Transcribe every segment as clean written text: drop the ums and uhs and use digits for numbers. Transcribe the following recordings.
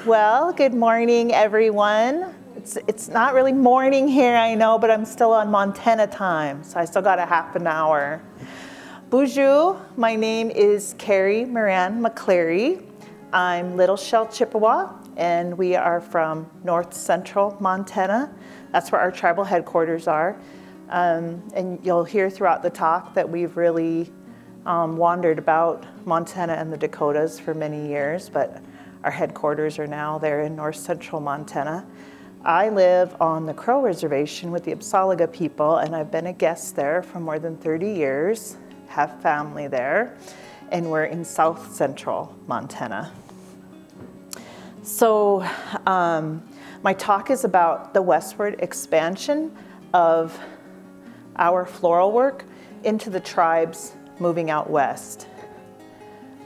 Well, good morning, everyone. It's not really morning here, I know, but I'm still on Montana time, so I still got a half an hour. Bonjour, my name is Carrie Moran McCleary. I'm Little Shell, Chippewa, and we are from north central Montana. That's where our tribal headquarters are. And you'll hear throughout the talk that we've really wandered about Montana and the Dakotas for many years, but our headquarters are now there in north central Montana. I live on the Crow Reservation with the Apsáalooke people, and I've been a guest there for more than 30 years, have family there, and we're in south central Montana. So my talk is about the westward expansion of our floral work into the tribes moving out west.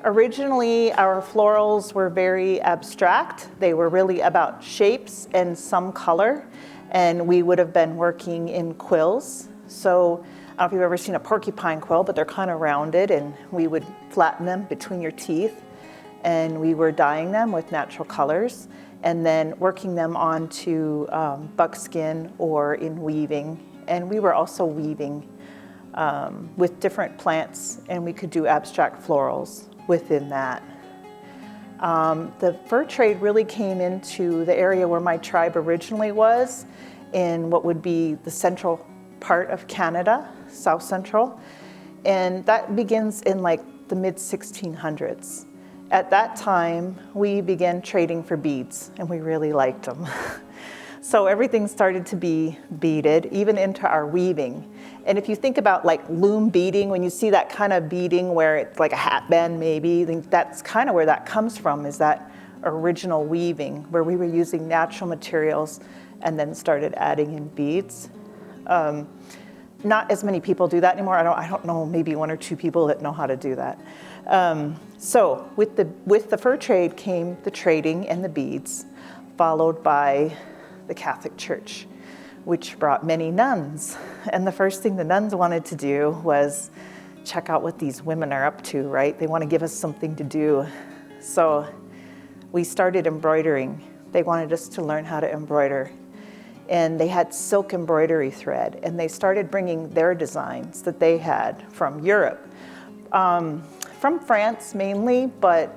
Originally, our florals were very abstract. They were really about shapes and some color, and we would have been working in quills. So I don't know if you've ever seen a porcupine quill, but they're kind of rounded, and we would flatten them between your teeth, and we were dyeing them with natural colors, and then working them onto buckskin or in weaving. And we were also weaving with different plants, and we could do abstract florals within that. The fur trade really came into the area where my tribe originally was, in what would be the central part of Canada, south central, and that begins in like the mid 1600s. At that time, we began trading for beads, and we really liked them. So everything started to be beaded, even into our weaving. And if you think about like loom beading, when you see that kind of beading where it's like a hat band maybe, I think that's kind of where that comes from, is that original weaving where we were using natural materials and then started adding in beads. Not as many people do that anymore. I don't know, maybe one or two people that know how to do that. So with the fur trade came the trading and the beads, followed by the Catholic Church, which brought many nuns. And the first thing the nuns wanted to do was check out what these women are up to, right? They want to give us something to do. So we started embroidering. They wanted us to learn how to embroider. And they had silk embroidery thread, and they started bringing their designs that they had from Europe, from France mainly, but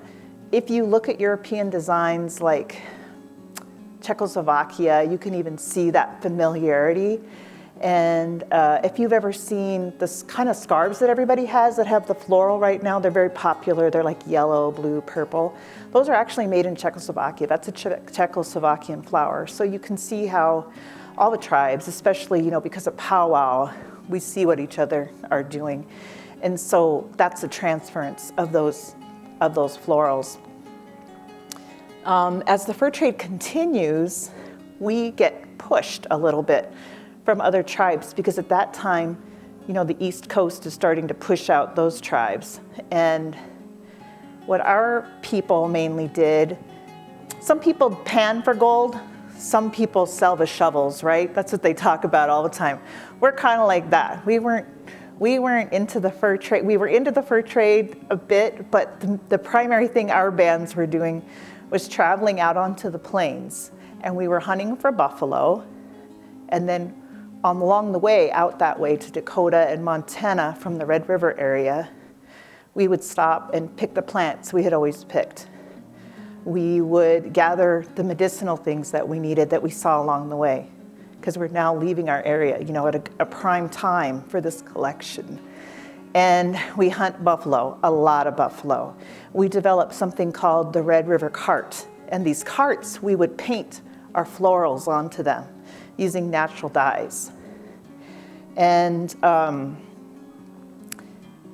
if you look at European designs like Czechoslovakia, you can even see that familiarity. And if you've ever seen this kind of scarves that everybody has that have the floral right now, they're very popular. They're like yellow, blue, purple. Those are actually made in Czechoslovakia. That's a Czechoslovakian flower. So you can see how all the tribes, especially, because of powwow, we see what each other are doing. And so that's the transference of those florals. As the fur trade continues, we get pushed a little bit from other tribes, because at that time, the East Coast is starting to push out those tribes. And what our people mainly did, some people pan for gold, some people sell the shovels, right? That's what they talk about all the time. We're kind of like that. We weren't into the fur trade. We were into the fur trade a bit, but the primary thing our bands were doing was traveling out onto the plains, and we were hunting for buffalo, and then along the way out that way to Dakota and Montana from the Red River area, we would stop and pick the plants we had always picked. We would gather the medicinal things that we needed that we saw along the way, because we're now leaving our area, at a prime time for this collection. And we hunt buffalo, a lot of buffalo. We developed something called the Red River cart. And these carts, we would paint our florals onto them using natural dyes. And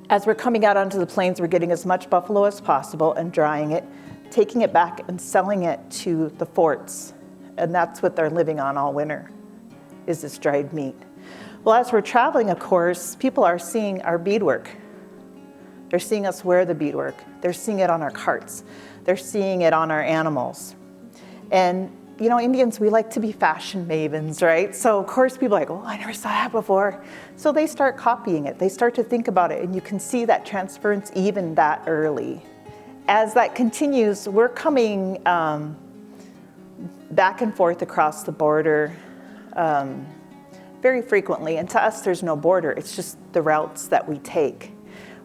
as we're coming out onto the plains, we're getting as much buffalo as possible and drying it, taking it back and selling it to the forts. And that's what they're living on all winter, is this dried meat. Well, as we're traveling, of course, people are seeing our beadwork. They're seeing us wear the beadwork. They're seeing it on our carts. They're seeing it on our animals. And, Indians, we like to be fashion mavens, right? So, of course, people are like, oh, I never saw that before. So they start copying it. They start to think about it, and you can see that transference even that early. As that continues, we're coming back and forth across the border very frequently. And to us, there's no border. It's just the routes that we take.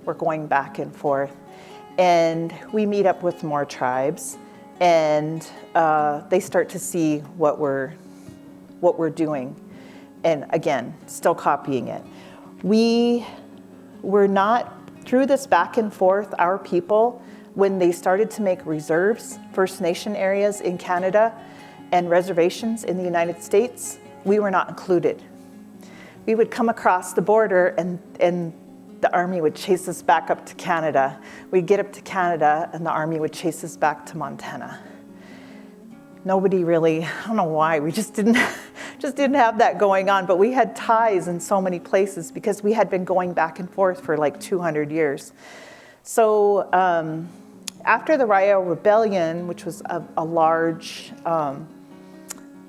We're going back and forth. And we meet up with more tribes, and they start to see what we're doing. And again, still copying it. We were not, through this back and forth, our people, when they started to make reserves, First Nation areas in Canada, and reservations in the United States, we were not included. We would come across the border and the Army would chase us back up to Canada. We'd get up to Canada and the Army would chase us back to Montana. Nobody really, I don't know why, we just didn't have that going on, but we had ties in so many places because we had been going back and forth for like 200 years. So after the Riel Rebellion, which was a large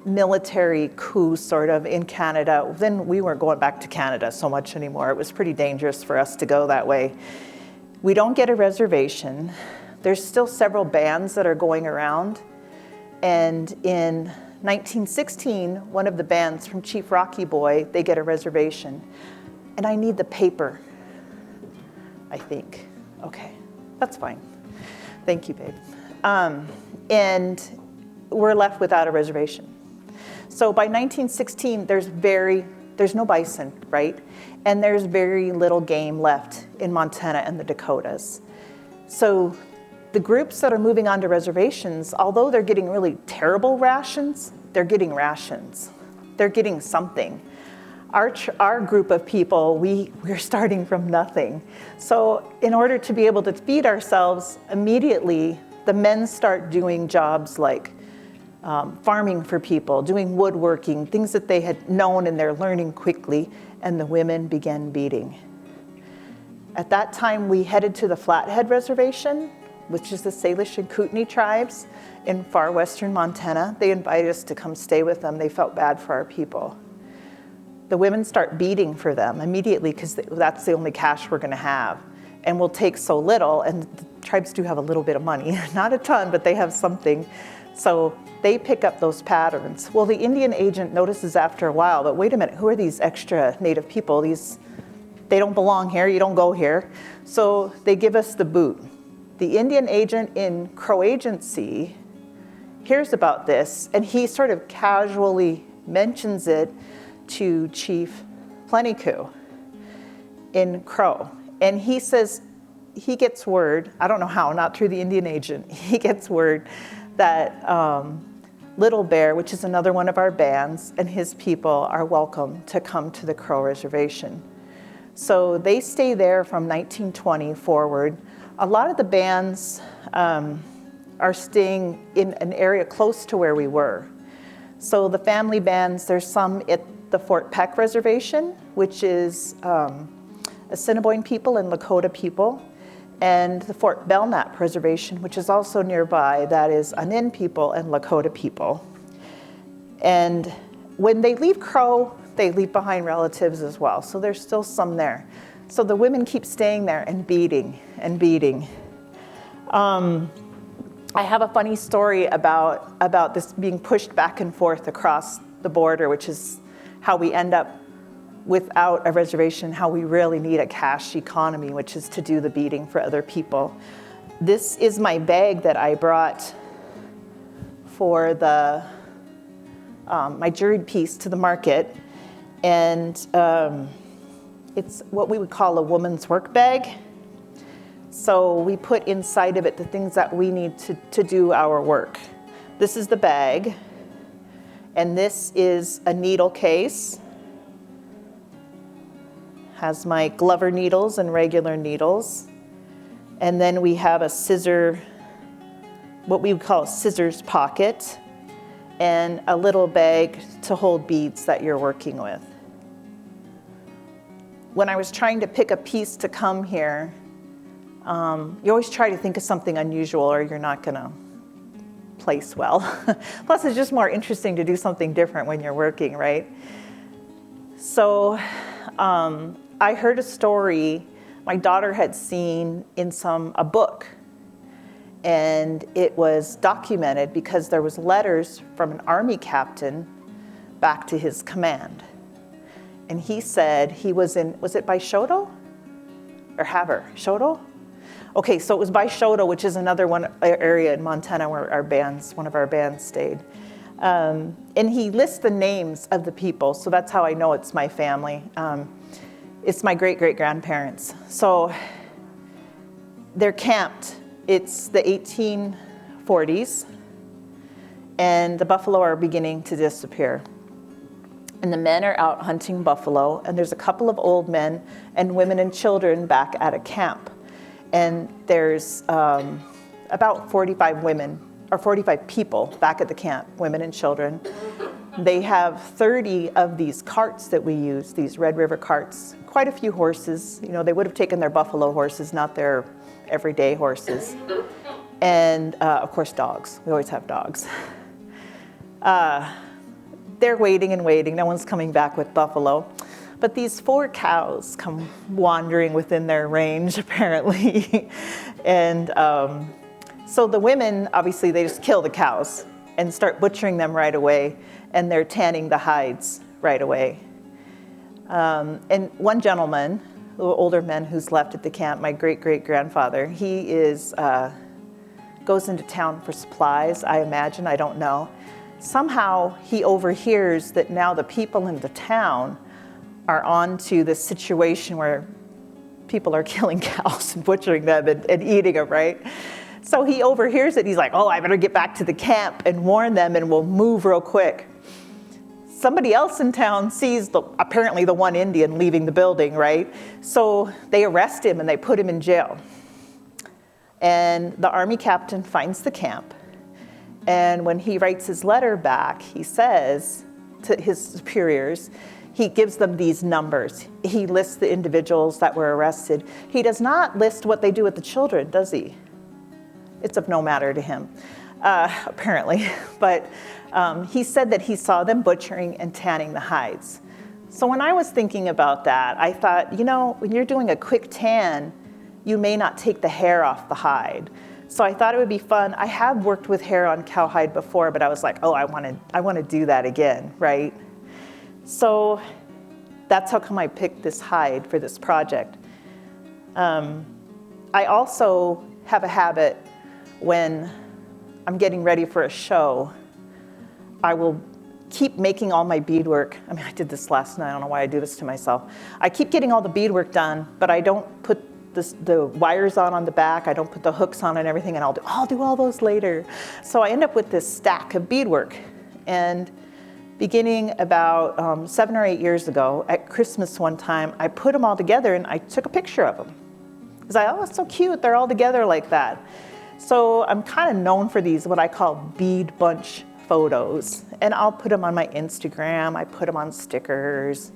military coup sort of in Canada, then we weren't going back to Canada so much anymore. It was pretty dangerous for us to go that way. We don't get a reservation. There's still several bands that are going around. And in 1916, one of the bands from Chief Rocky Boy, they get a reservation. And I need the paper, I think. Okay, that's fine. Thank you, babe. And we're left without a reservation. So by 1916, there's no bison, right? And there's very little game left in Montana and the Dakotas. So the groups that are moving on to reservations, although they're getting really terrible rations, they're getting rations. They're getting something. Our group of people, we're starting from nothing. So in order to be able to feed ourselves immediately, the men start doing jobs like farming for people, doing woodworking, things that they had known and they're learning quickly, and the women began beading. At that time, we headed to the Flathead Reservation, which is the Salish and Kootenai tribes in far western Montana. They invited us to come stay with them. They felt bad for our people. The women start beading for them immediately because that's the only cash we're gonna have. And we'll take so little, and the tribes do have a little bit of money, not a ton, but they have something. So they pick up those patterns. Well, the Indian agent notices after a while, but wait a minute, who are these extra Native people? They don't belong here, you don't go here. So they give us the boot. The Indian agent in Crow Agency hears about this, and he sort of casually mentions it to Chief Plentycoo in Crow. And he says, he gets word, I don't know how, not through the Indian agent, he gets word that Little Bear, which is another one of our bands, and his people are welcome to come to the Crow Reservation. So they stay there from 1920 forward. A lot of the bands are staying in an area close to where we were. So the family bands, there's some at the Fort Peck Reservation, which is Assiniboine people and Lakota people, and the Fort Belknap Reservation, which is also nearby, that is Anin people and Lakota people. And when they leave Crow, they leave behind relatives as well, so there's still some there. So the women keep staying there and beading and beading. I have a funny story about this being pushed back and forth across the border, which is how we end up without a reservation, how we really need a cash economy, which is to do the beading for other people. This is my bag that I brought for the my juried piece to the market, and it's what we would call a woman's work bag. So we put inside of it the things that we need to do our work. This is the bag, and this is a needle case. Has my Glover needles and regular needles. And then we have a scissor, what we would call a scissors pocket, and a little bag to hold beads that you're working with. When I was trying to pick a piece to come here, you always try to think of something unusual or you're not gonna place well. Plus it's just more interesting to do something different when you're working, right? So I heard a story my daughter had seen in a book, And it was documented because there was letters from an Army captain back to his command. And he said he was it by Shoto or Havre? Shoto? Okay, so it was by Shoto, which is another area in Montana where one of our bands stayed. And he lists the names of the people, so that's how I know it's my family. It's my great-great-grandparents. So they're camped. It's the 1840s, and the buffalo are beginning to disappear. And the men are out hunting buffalo, and there's a couple of old men and women and children back at a camp. And there's about 45 women, or 45 people back at the camp, women and children. They have 30 of these carts that we use, these Red River carts, quite a few horses. You know, they would have taken their buffalo horses, not their everyday horses. And of course, dogs. We always have dogs. They're waiting and waiting. No one's coming back with buffalo. But these 4 cows come wandering within their range, apparently. And so the women, obviously, they just kill the cows and start butchering them right away. And they're tanning the hides right away. And one gentleman, a little older man who's left at the camp, my great-great-grandfather, he goes into town for supplies, I imagine, I don't know. Somehow he overhears that now the people in the town are on to this situation where people are killing cows and butchering them and eating them, right? So he overhears it. He's like, oh, I better get back to the camp and warn them, and we'll move real quick. Somebody else in town sees apparently the one Indian leaving the building, right? So they arrest him and they put him in jail. And the Army captain finds the camp. And when he writes his letter back, he says to his superiors, he gives them these numbers. He lists the individuals that were arrested. He does not list what they do with the children, does he? It's of no matter to him, apparently. But he said that he saw them butchering and tanning the hides. So when I was thinking about that, I thought, you know, when you're doing a quick tan, you may not take the hair off the hide. So I thought it would be fun. I have worked with hair on cowhide before, but I was like, oh, I want to do that again, right? So that's how come I picked this hide for this project. I also have a habit when I'm getting ready for a show, I will keep making all my beadwork. I mean, I did this last night. I don't know why I do this to myself. I keep getting all the beadwork done, but I don't put the wires on the back. I don't put the hooks on and everything, and I'll do all those later. So I end up with this stack of beadwork. And beginning about 7 or 8 years ago, at Christmas one time, I put them all together and I took a picture of them. Because oh, it's so cute, they're all together like that. So I'm kind of known for these, what I call bead bunch photos. And I'll put them on my Instagram, I put them on stickers,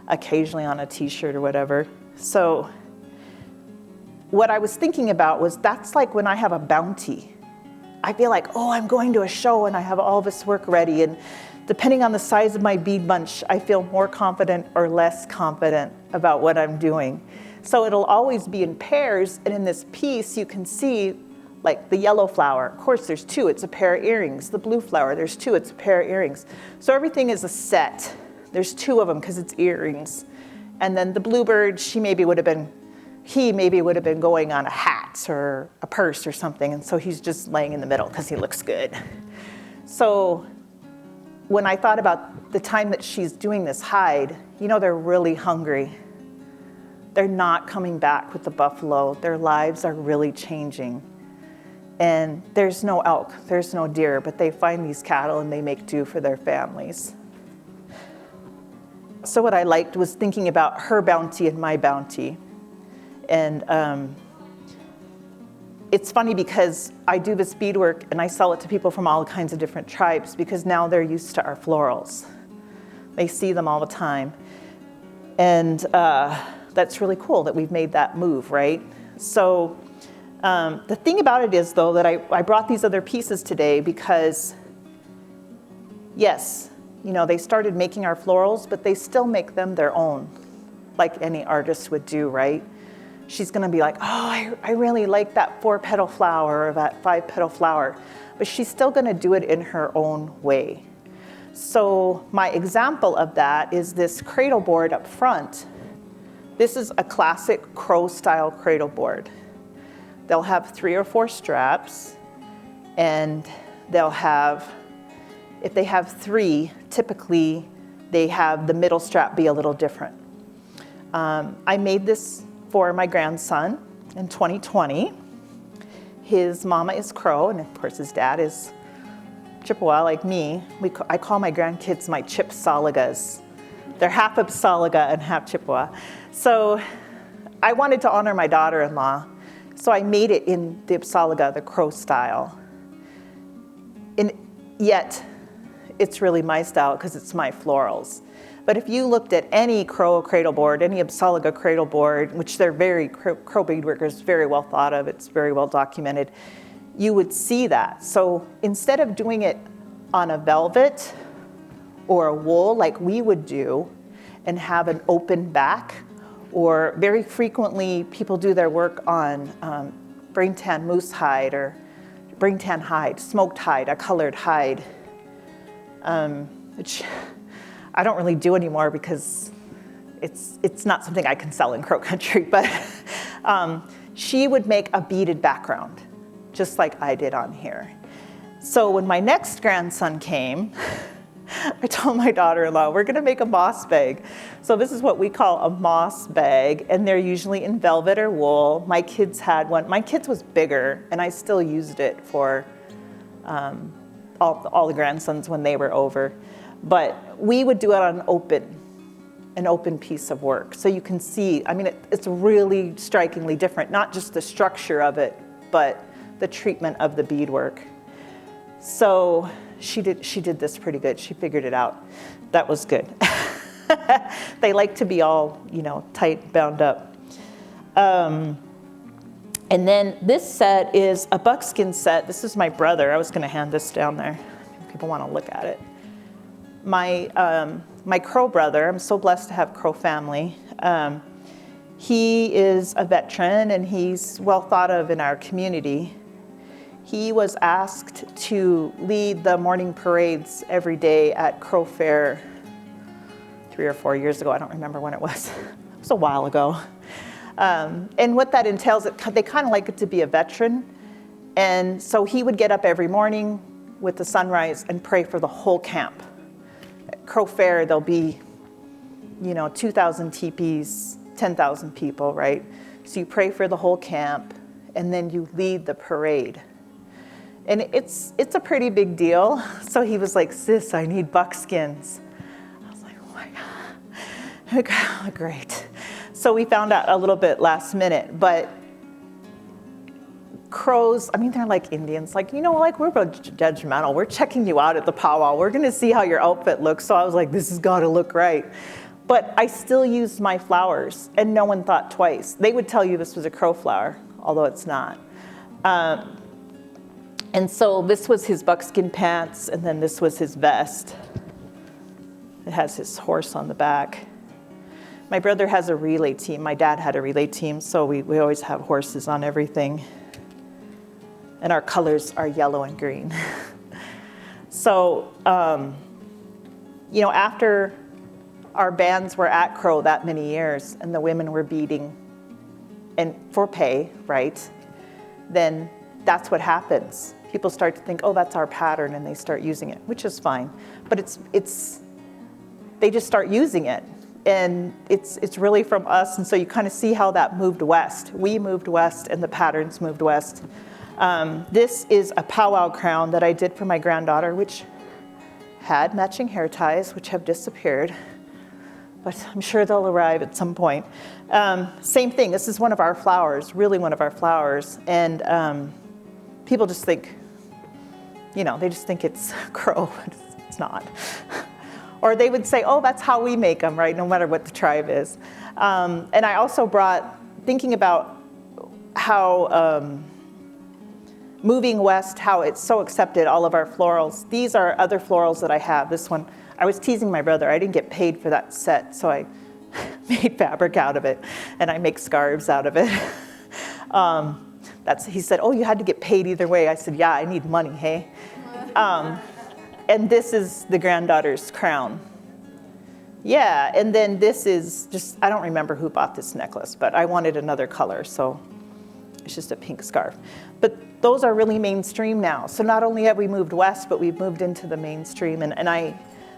occasionally on a t-shirt or whatever. So what I was thinking about was that's like when I have a bounty. I feel like, oh, I'm going to a show and I have all this work ready. And depending on the size of my bead bunch, I feel more confident or less confident about what I'm doing. So it'll always be in pairs. And in this piece, you can see like the yellow flower. Of course, there's 2, it's a pair of earrings. The blue flower, there's 2, it's a pair of earrings. So everything is a set. There's 2 of them because it's earrings. And then the bluebird, he maybe would have been going on a hat or a purse or something. And so he's just laying in the middle because he looks good. So when I thought about the time that she's doing this hide, you know, they're really hungry. They're not coming back with the buffalo. Their lives are really changing. And there's no elk, there's no deer, but they find these cattle and they make do for their families. So what I liked was thinking about her bounty and my bounty. And it's funny because I do this beadwork and I sell it to people from all kinds of different tribes because now they're used to our florals. They see them all the time. And that's really cool that we've made that move, right? So the thing about it is, though, that I brought these other pieces today because, yes, you know, they started making our florals, but they still make them their own, like any artist would do, right? she's gonna be like, oh, I really like that 4-petal flower or that 5-petal flower, but she's still gonna do it in her own way. So my example of that is this cradle board up front. This is a classic crow style cradle board. They'll have 3 or 4 straps, and they'll have, if they have 3, typically they have the middle strap be a little different. I made this for my grandson in 2020. His mama is Crow, and of course his dad is Chippewa, like me. I call my grandkids my Chipsalagas. They're half Apsalaga and half Chippewa. So I wanted to honor my daughter-in-law, so I made it in the Apsalaga, the Crow style. And yet, it's really my style because it's my florals. But if you looked at any Crow cradle board, any Apsalaga cradle board, which they're very, Crow beadworkers, very well thought of, it's very well documented, you would see that. So instead of doing it on a velvet or a wool like we would do and have an open back, or very frequently people do their work on brain tan moose hide or brain tan hide, smoked hide, a colored hide, which I don't really do anymore because it's not something I can sell in Crow country, but she would make a beaded background, just like I did on here. So when my next grandson came, I told my daughter-in-law, we're gonna make a moss bag. So this is what we call a moss bag, and they're usually in velvet or wool. My kids had one. My kids was bigger, and I still used it for all the grandsons when they were over. But we would do it on an open piece of work. So you can see, I mean, it's really strikingly different, not just the structure of it, but the treatment of the beadwork. So she did this pretty good. She figured it out. That was good. They like to be all, tight, bound up. And then this set is a buckskin set. This is my brother. I was going to hand this down there. People want to look at it. My Crow brother, I'm so blessed to have Crow family. He is a veteran, and he's well thought of in our community. He was asked to lead the morning parades every day at Crow Fair 3 or 4 years ago. I don't remember when it was. It was a while ago. And what that entails, they kind of like it to be a veteran. And so he would get up every morning with the sunrise and pray for the whole camp. At Crow Fair, there'll be, 2,000 teepees, 10,000 people, right? So you pray for the whole camp, and then you lead the parade. And it's a pretty big deal. So he was like, sis, I need buckskins. I was like, oh my God, great. So we found out a little bit last minute, but Crows, they're like Indians, we're judgmental. We're checking you out at the powwow. We're gonna see how your outfit looks. So I was like, this has gotta look right. But I still used my flowers, and no one thought twice. They would tell you this was a crow flower, although it's not. And so this was his buckskin pants, and then this was his vest. It has his horse on the back. My brother has a relay team. My dad had a relay team, so we always have horses on everything. And our colors are yellow and green. So, after our bands were at Crow that many years, and the women were beading, and for pay, right? Then that's what happens. People start to think, oh, that's our pattern, and they start using it, which is fine. But they just start using it, and it's really from us. And so you kind of see how that moved west. We moved west, and the patterns moved west. This is a powwow crown that I did for my granddaughter, which had matching hair ties, which have disappeared, but I'm sure they'll arrive at some point. Same thing, this is one of our flowers, really one of our flowers, and people just think, they just think it's Crow, but it's not. Or they would say, oh, that's how we make them, right, no matter what the tribe is. And I also brought, thinking about how, moving west, how it's so accepted, all of our florals. These are other florals that I have. This one, I was teasing my brother. I didn't get paid for that set, so made fabric out of it, and I make scarves out of it. He said, oh, you had to get paid either way. I said, yeah, I need money, hey? And this is the granddaughter's crown. Yeah, and then this is just, I don't remember who bought this necklace, but I wanted another color, so it's just a pink scarf. But those are really mainstream now. So not only have we moved west, but we've moved into the mainstream. And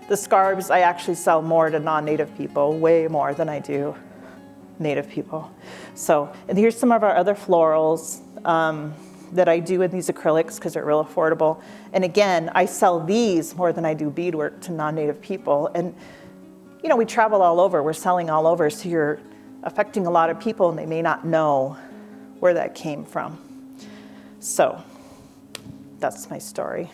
the scarves, I actually sell more to non-native people, way more than I do native people. So, and here's some of our other florals that I do in these acrylics because they're real affordable. And again, I sell these more than I do beadwork to non-native people. And you know, we travel all over, we're selling all over, so you're affecting a lot of people and they may not know where that came from. So that's my story.